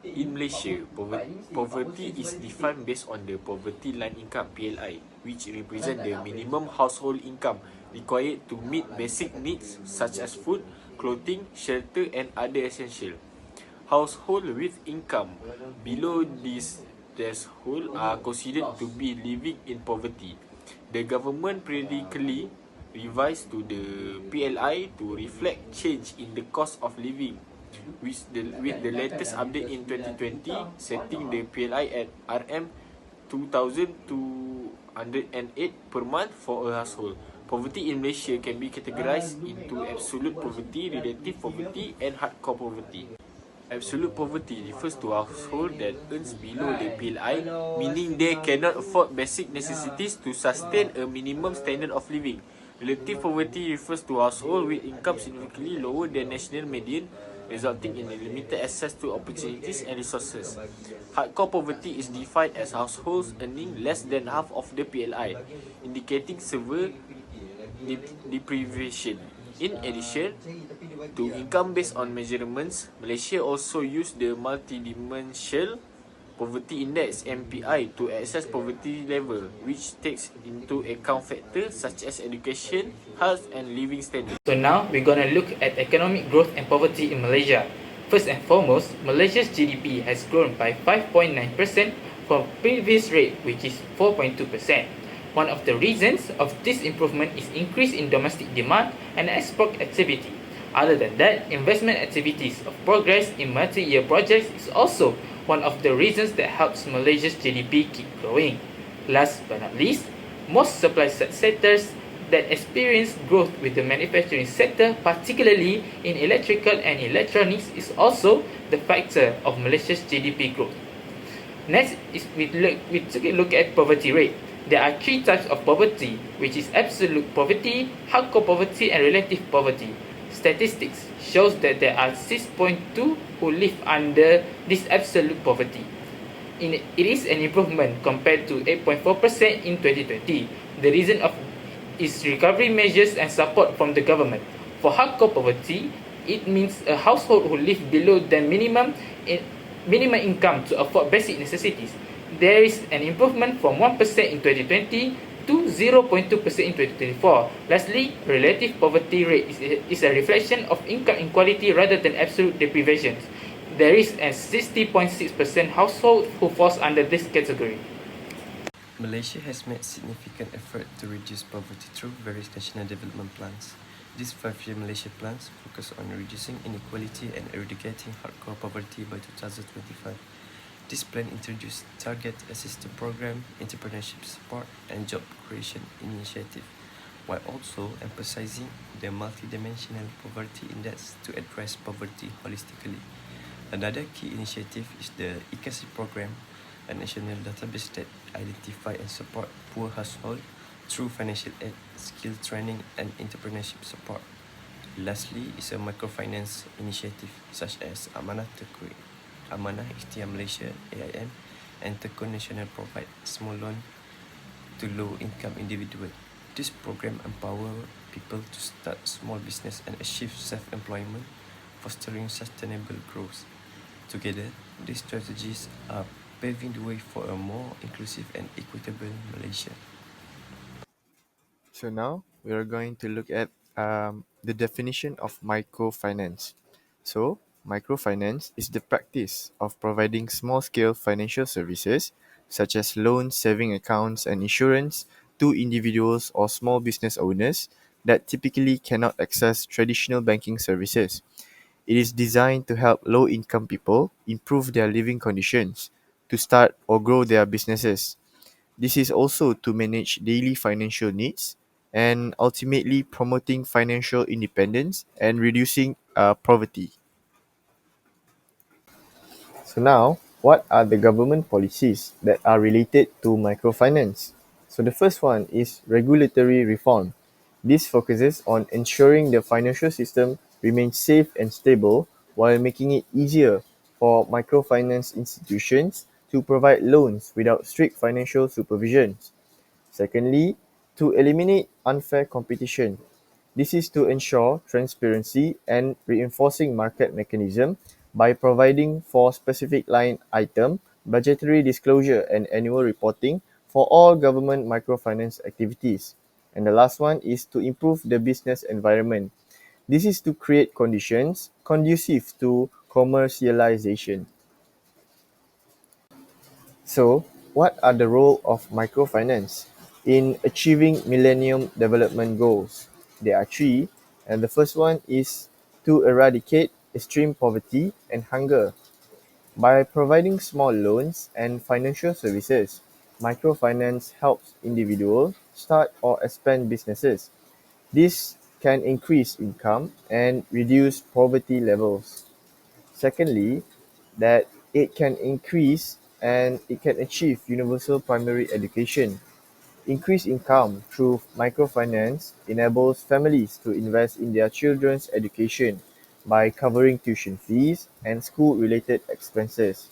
In Malaysia, poverty is defined based on the poverty line income (PLI), which represent the minimum household income required to meet basic needs such as food, clothing, shelter and other essentials. Households with income below this threshold are considered to be living in poverty. The government periodically revised to the PLI to reflect change in the cost of living, with the latest update in 2020 setting the PLI at RM2,208 per month for a household. Poverty in Malaysia can be categorized into absolute poverty, relative poverty and hardcore poverty. Absolute poverty refers to household that earns below the PLI, meaning they cannot afford basic necessities to sustain a minimum standard of living. Relative poverty refers to household with income significantly lower than national median, resulting in a limited access to opportunities and resources. Hardcore poverty is defined as households earning less than half of the PLI, indicating severe deprivation. In addition to income-based on measurements, Malaysia also used the Multidimensional Poverty Index (MPI) to assess poverty level, which takes into account factors such as education, health and living standards. So now we're going to look at economic growth and poverty in Malaysia. First and foremost, Malaysia's GDP has grown by 5.9% from previous rate, which is 4.2%. One of the reasons of this improvement is increase in domestic demand and export activity. Other than that, investment activities of progress in multi-year projects is also one of the reasons that helps Malaysia's GDP keep growing. Last but not least, most supply sectors that experience growth with the manufacturing sector, particularly in electrical and electronics, is also the factor of Malaysia's GDP growth. Next is we take a look at poverty rate. There are three types of poverty, which is absolute poverty, hardcore poverty and relative poverty. Statistics shows that there are 6.2 who live under this absolute poverty. It is an improvement compared to 8.4% in 2020. The reason is recovery measures and support from the government. For hardcore poverty, it means a household who live below the minimum income to afford basic necessities. There is an improvement from 1% in 2020 to 0.2% in 2024. Lastly, relative poverty rate is a reflection of income inequality rather than absolute deprivation. There is a 60.6% household who falls under this category. Malaysia has made significant effort to reduce poverty through various national development plans. These 5-year Malaysia plans focus on reducing inequality and eradicating hardcore poverty by 2025. This plan introduced target assistance program, entrepreneurship support and job creation initiative, while also emphasizing the multidimensional poverty index to address poverty holistically. Another key initiative is the ECO261 program, a national database that identify and support poor households through financial aid, skill training and entrepreneurship support. Lastly is a microfinance initiative such as Amanah Ikhtiar Malaysia (AIM) and Tekun Nasional provide small loan to low-income individuals. This program empower people to start small business and achieve self-employment, fostering sustainable growth. Together, these strategies are paving the way for a more inclusive and equitable Malaysia. So now we are going to look at the definition of microfinance. So microfinance is the practice of providing small-scale financial services such as loans, saving accounts, and insurance to individuals or small business owners that typically cannot access traditional banking services. It is designed to help low-income people improve their living conditions, to start or grow their businesses. This is also to manage daily financial needs and ultimately promoting financial independence and reducing poverty. So now, what are the government policies that are related to microfinance? So the first one is regulatory reform. This focuses on ensuring the financial system remains safe and stable while making it easier for microfinance institutions to provide loans without strict financial supervision. Secondly, to eliminate unfair competition. This is to ensure transparency and reinforcing market mechanism by providing for specific line item, budgetary disclosure and annual reporting for all government microfinance activities. And the last one is to improve the business environment. This is to create conditions conducive to commercialization. So, what are the role of microfinance in achieving Millennium Development Goals? There are three, and the first one is to eradicate extreme poverty and hunger. By providing small loans and financial services, microfinance helps individuals start or expand businesses. This can increase income and reduce poverty levels. Secondly, that it can increase and it can achieve universal primary education. Increased income through microfinance enables families to invest in their children's education by covering tuition fees and school-related expenses.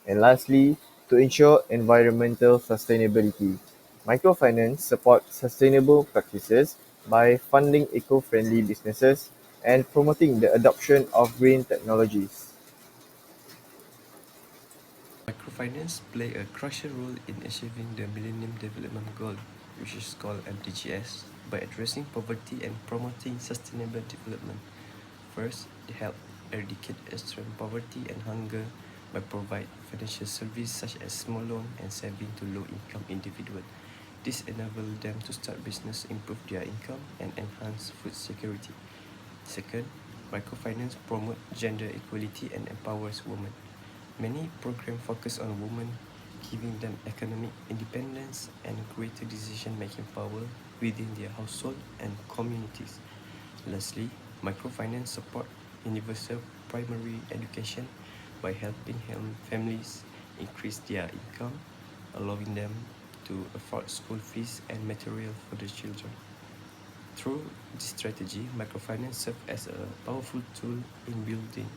And lastly, to ensure environmental sustainability, microfinance supports sustainable practices by funding eco-friendly businesses and promoting the adoption of green technologies. Microfinance play a crucial role in achieving the Millennium Development Goal, which is called MDGs, by addressing poverty and promoting sustainable development. First, they help eradicate extreme poverty and hunger by providing financial services such as small loan and saving to low-income individuals. This enables them to start business, improve their income, and enhance food security. Second, microfinance promote gender equality and empowers women. Many programs focus on women, giving them economic independence and greater decision-making power within their household and communities. Lastly, microfinance support universal primary education by helping families increase their income, allowing them to afford school fees and material for their children. Through this strategy, microfinance serves as a powerful tool in building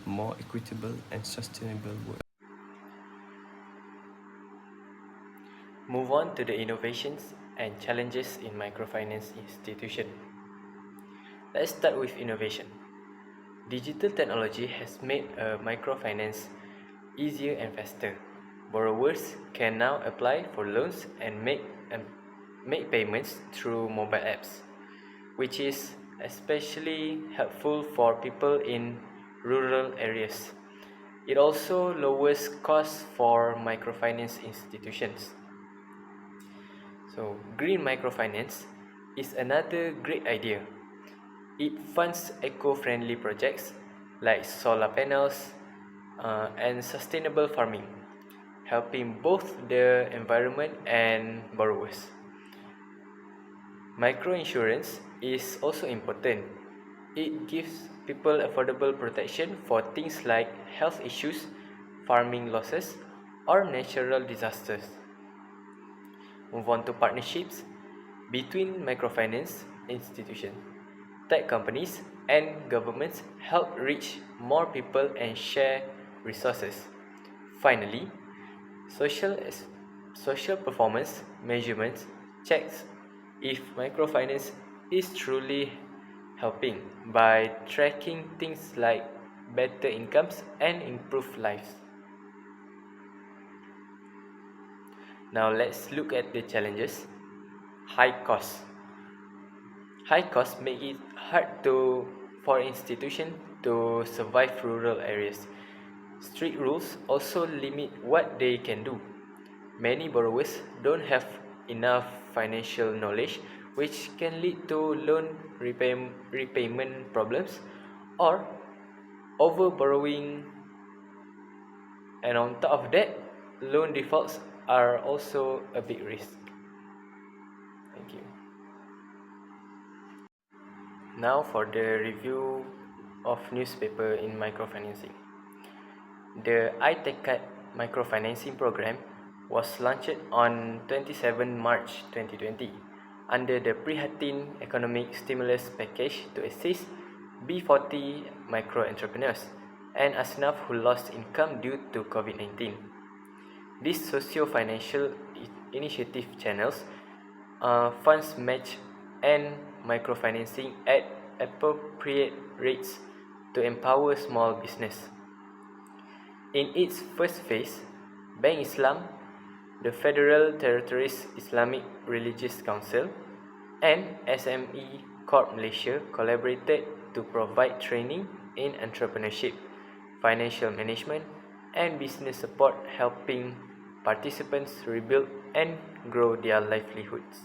a more equitable and sustainable world. Move on to the innovations and challenges in microfinance institution. Let's start with innovation. Digital technology has made microfinance easier and faster. Borrowers can now apply for loans and make payments through mobile apps, which is especially helpful for people in rural areas. It also lowers costs for microfinance institutions. So, green microfinance is another great idea. It funds eco-friendly projects like solar panels and sustainable farming, helping both the environment and borrowers. Microinsurance is also important. It gives people affordable protection for things like health issues, farming losses, or natural disasters. Move on to partnerships between microfinance institutions. Tech companies and governments help reach more people and share resources. Finally, social social performance measurements checks if microfinance is truly helping by tracking things like better incomes and improved lives. Now let's look at the challenges. High costs. High costs make it hard for institutions to survive rural areas. Strict rules also limit what they can do. Many borrowers don't have enough financial knowledge, which can lead to loan repayment problems or over borrowing, and on top of that, loan defaults are also a big risk. Thank you. Now for the review of newspaper in microfinancing. The iTechCard microfinancing program was launched on 27 March 2020 under the Prihatin Economic Stimulus Package to assist B40 micro entrepreneurs and Asnaf who lost income due to COVID-19. This socio-financial initiative channels funds match and microfinancing at appropriate rates to empower small business. In its first phase, Bank Islam, the Federal Territories Islamic Religious Council, and SME Corp Malaysia collaborated to provide training in entrepreneurship, financial management, and business support, helping participants rebuild and grow their livelihoods.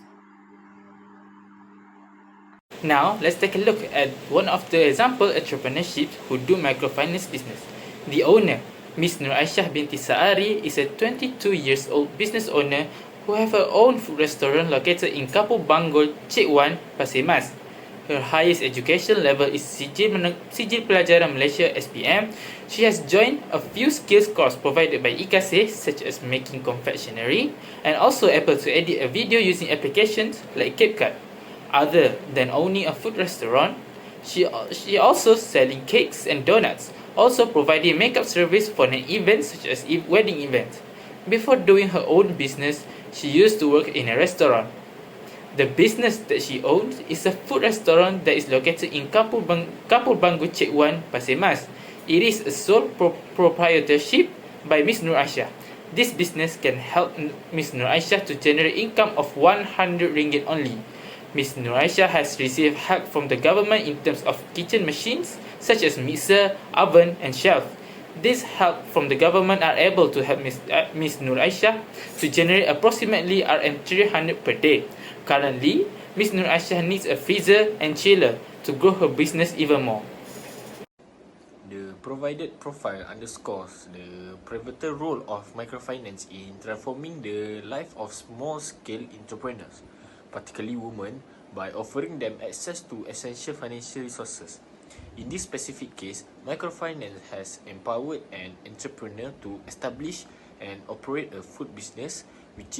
Now, let's take a look at one of the example entrepreneurships who do microfinance business. The owner, Ms. Nur Aisyah binti Saari, is a 22 years old business owner who have her own food restaurant located in Kampung Banggul, Cik Wan, Pasir Mas. Her highest education level is Sijil Pelajaran Malaysia (SPM). She has joined a few skills courses provided by ECO261, such as making confectionery, and also able to edit a video using applications like CapCut. Other than owning a food restaurant, she also selling cakes and donuts, also providing makeup service for an event such as wedding events. Before doing her own business, she used to work in a restaurant. The business that she owns is a food restaurant that is located in Kampung Banggul Cik Wan, Pasir Mas. It is a sole proprietorship by Ms. Nur Aisyah. This business can help Ms. Nur Aisyah to generate income of RM100 only. Ms. Nur Aisyah has received help from the government in terms of kitchen machines such as mixer, oven, and shelf. This help from the government are able to help Ms. Nur Aisyah to generate approximately RM300 per day. Currently, Ms. Nur Aisyah needs a freezer and chiller to grow her business even more. The provided profile underscores the pivotal role of microfinance in transforming the life of small-scale entrepreneurs, particularly women, by offering them access to essential financial resources. In this specific case, microfinance has empowered an entrepreneur to establish and operate a food business which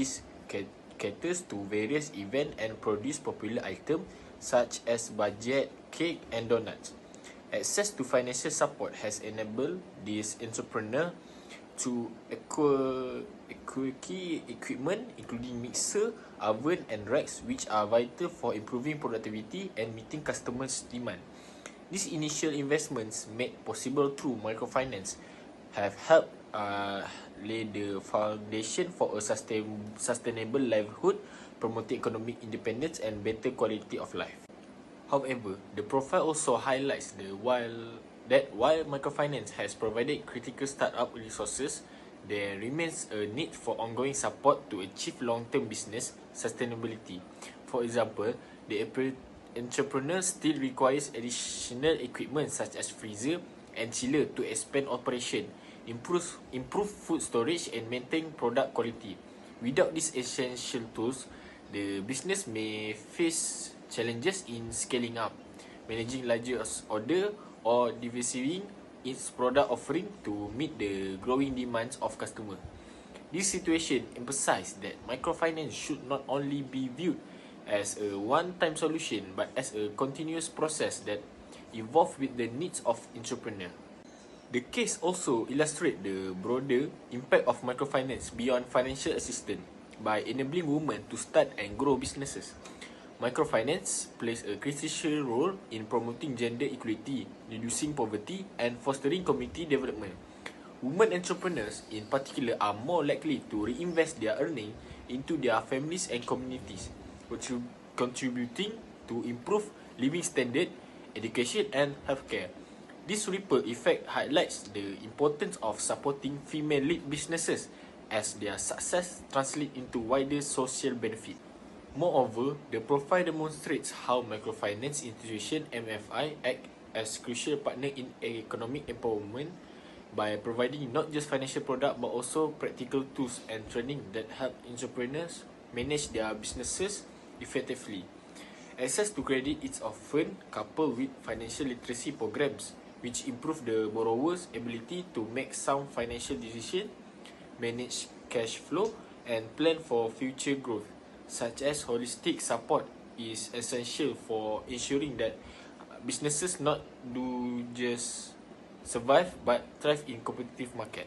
caters to various events and produce popular items such as budget, cake, and donuts. Access to financial support has enabled this entrepreneur to acquire key equipment including mixer, oven, and racks, which are vital for improving productivity and meeting customers' demand. These initial investments made possible through microfinance have helped lay the foundation for a sustainable livelihood, promoting economic independence and better quality of life. However, the profile also highlights while microfinance has provided critical startup resources, there remains a need for ongoing support to achieve long-term business sustainability. For example, the entrepreneur still requires additional equipment such as freezer and chiller to expand operation, improve food storage, and maintain product quality. Without these essential tools, the business may face challenges in scaling up, managing larger order, or diversifying its product offering to meet the growing demands of customers. This situation emphasizes that microfinance should not only be viewed as a one-time solution but as a continuous process that evolves with the needs of entrepreneurs. The case also illustrates the broader impact of microfinance beyond financial assistance by enabling women to start and grow businesses. Microfinance plays a critical role in promoting gender equality, reducing poverty, and fostering community development. Women entrepreneurs, in particular, are more likely to reinvest their earnings into their families and communities, contributing to improved living standard, education, and healthcare. This ripple effect highlights the importance of supporting female-led businesses as their success translates into wider social benefit. Moreover, the profile demonstrates how microfinance institution (MFI) act as crucial partner in economic empowerment by providing not just financial product but also practical tools and training that help entrepreneurs manage their businesses effectively. Access to credit is often coupled with financial literacy programs, which improve the borrower's ability to make sound financial decisions, manage cash flow, and plan for future growth. Such as holistic support is essential for ensuring that businesses not do just survive but thrive in competitive market.